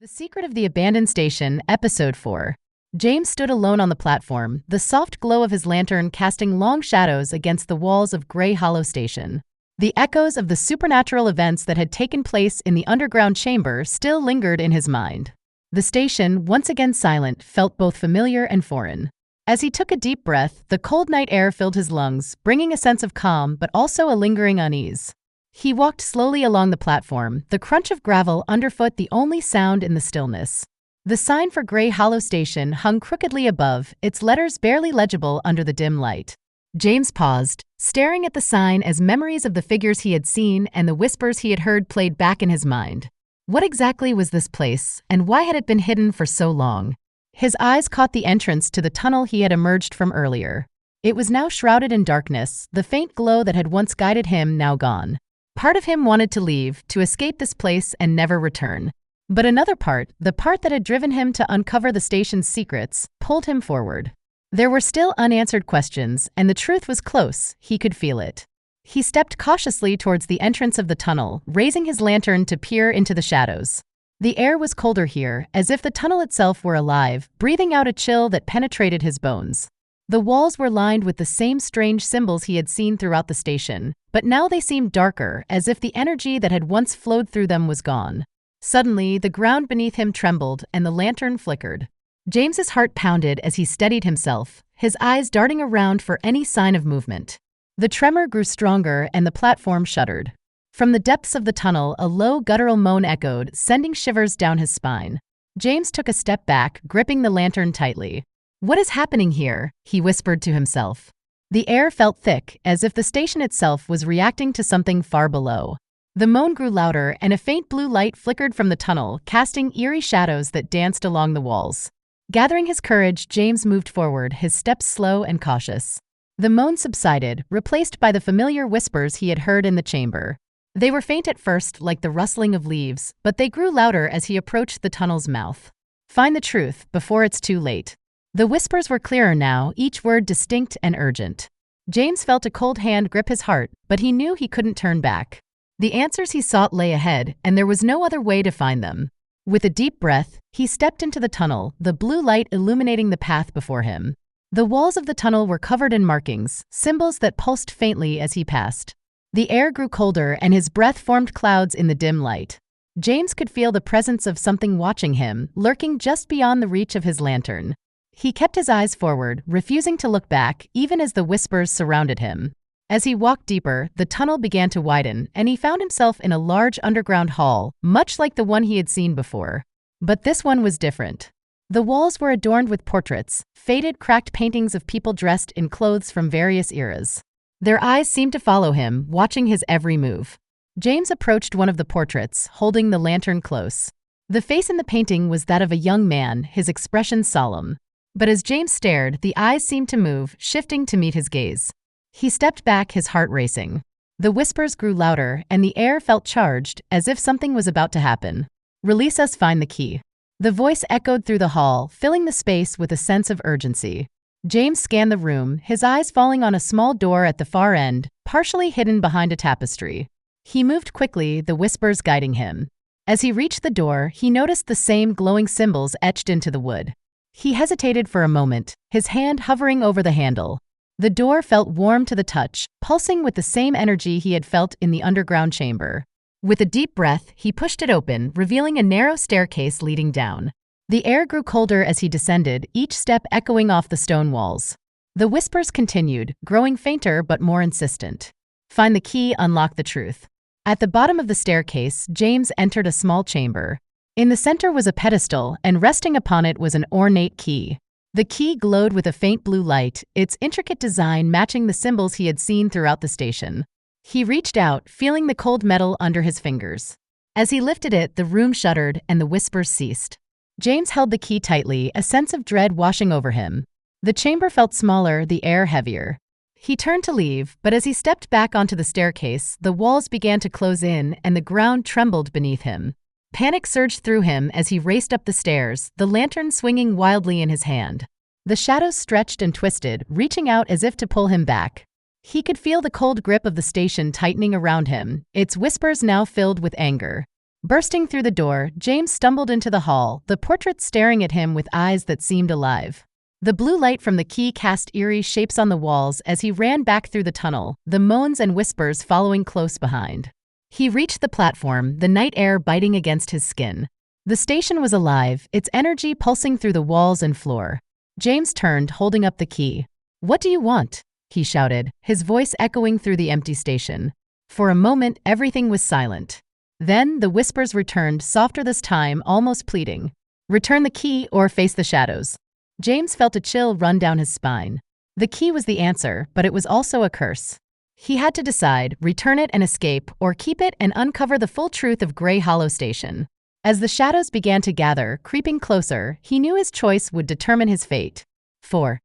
The Secret of the Abandoned Station, Episode 4. James stood alone on the platform, the soft glow of his lantern casting long shadows against the walls of Grey Hollow Station. The echoes of the supernatural events that had taken place in the underground chamber still lingered in his mind. The station, once again silent, felt both familiar and foreign. As he took a deep breath, the cold night air filled his lungs, bringing a sense of calm but also a lingering unease. He walked slowly along the platform, the crunch of gravel underfoot the only sound in the stillness. The sign for Grey Hollow Station hung crookedly above, its letters barely legible under the dim light. James paused, staring at the sign as memories of the figures he had seen and the whispers he had heard played back in his mind. What exactly was this place, and why had it been hidden for so long? His eyes caught the entrance to the tunnel he had emerged from earlier. It was now shrouded in darkness, the faint glow that had once guided him now gone. Part of him wanted to leave, to escape this place and never return. But another part, the part that had driven him to uncover the station's secrets, pulled him forward. There were still unanswered questions, and the truth was close, he could feel it. He stepped cautiously towards the entrance of the tunnel, raising his lantern to peer into the shadows. The air was colder here, as if the tunnel itself were alive, breathing out a chill that penetrated his bones. The walls were lined with the same strange symbols he had seen throughout the station, but now they seemed darker, as if the energy that had once flowed through them was gone. Suddenly, the ground beneath him trembled and the lantern flickered. James's heart pounded as he steadied himself, his eyes darting around for any sign of movement. The tremor grew stronger and the platform shuddered. From the depths of the tunnel, a low guttural moan echoed, sending shivers down his spine. James took a step back, gripping the lantern tightly. "What is happening here?" he whispered to himself. The air felt thick, as if the station itself was reacting to something far below. The moan grew louder, and a faint blue light flickered from the tunnel, casting eerie shadows that danced along the walls. Gathering his courage, James moved forward, his steps slow and cautious. The moan subsided, replaced by the familiar whispers he had heard in the chamber. They were faint at first, like the rustling of leaves, but they grew louder as he approached the tunnel's mouth. "Find the truth, before it's too late." The whispers were clearer now, each word distinct and urgent. James felt a cold hand grip his heart, but he knew he couldn't turn back. The answers he sought lay ahead, and there was no other way to find them. With a deep breath, he stepped into the tunnel, the blue light illuminating the path before him. The walls of the tunnel were covered in markings, symbols that pulsed faintly as he passed. The air grew colder, and his breath formed clouds in the dim light. James could feel the presence of something watching him, lurking just beyond the reach of his lantern. He kept his eyes forward, refusing to look back, even as the whispers surrounded him. As he walked deeper, the tunnel began to widen, and he found himself in a large underground hall, much like the one he had seen before. But this one was different. The walls were adorned with portraits, faded, cracked paintings of people dressed in clothes from various eras. Their eyes seemed to follow him, watching his every move. James approached one of the portraits, holding the lantern close. The face in the painting was that of a young man, his expression solemn. But as James stared, the eyes seemed to move, shifting to meet his gaze. He stepped back, his heart racing. The whispers grew louder, and the air felt charged, as if something was about to happen. "Release us, find the key." The voice echoed through the hall, filling the space with a sense of urgency. James scanned the room, his eyes falling on a small door at the far end, partially hidden behind a tapestry. He moved quickly, the whispers guiding him. As he reached the door, he noticed the same glowing symbols etched into the wood. He hesitated for a moment, his hand hovering over the handle. The door felt warm to the touch, pulsing with the same energy he had felt in the underground chamber. With a deep breath, he pushed it open, revealing a narrow staircase leading down. The air grew colder as he descended, each step echoing off the stone walls. The whispers continued, growing fainter but more insistent. "Find the key, unlock the truth." At the bottom of the staircase, James entered a small chamber. In the center was a pedestal, and resting upon it was an ornate key. The key glowed with a faint blue light, its intricate design matching the symbols he had seen throughout the station. He reached out, feeling the cold metal under his fingers. As he lifted it, the room shuddered and the whispers ceased. James held the key tightly, a sense of dread washing over him. The chamber felt smaller, the air heavier. He turned to leave, but as he stepped back onto the staircase, the walls began to close in and the ground trembled beneath him. Panic surged through him as he raced up the stairs, the lantern swinging wildly in his hand. The shadows stretched and twisted, reaching out as if to pull him back. He could feel the cold grip of the station tightening around him, its whispers now filled with anger. Bursting through the door, James stumbled into the hall, the portrait staring at him with eyes that seemed alive. The blue light from the key cast eerie shapes on the walls as he ran back through the tunnel, the moans and whispers following close behind. He reached the platform, the night air biting against his skin. The station was alive, its energy pulsing through the walls and floor. James turned, holding up the key. "What do you want?" he shouted, his voice echoing through the empty station. For a moment, everything was silent. Then the whispers returned, softer this time, almost pleading. "Return the key or face the shadows." James felt a chill run down his spine. The key was the answer, but it was also a curse. He had to decide, return it and escape, or keep it and uncover the full truth of Grey Hollow Station. As the shadows began to gather, creeping closer, he knew his choice would determine his fate. 4.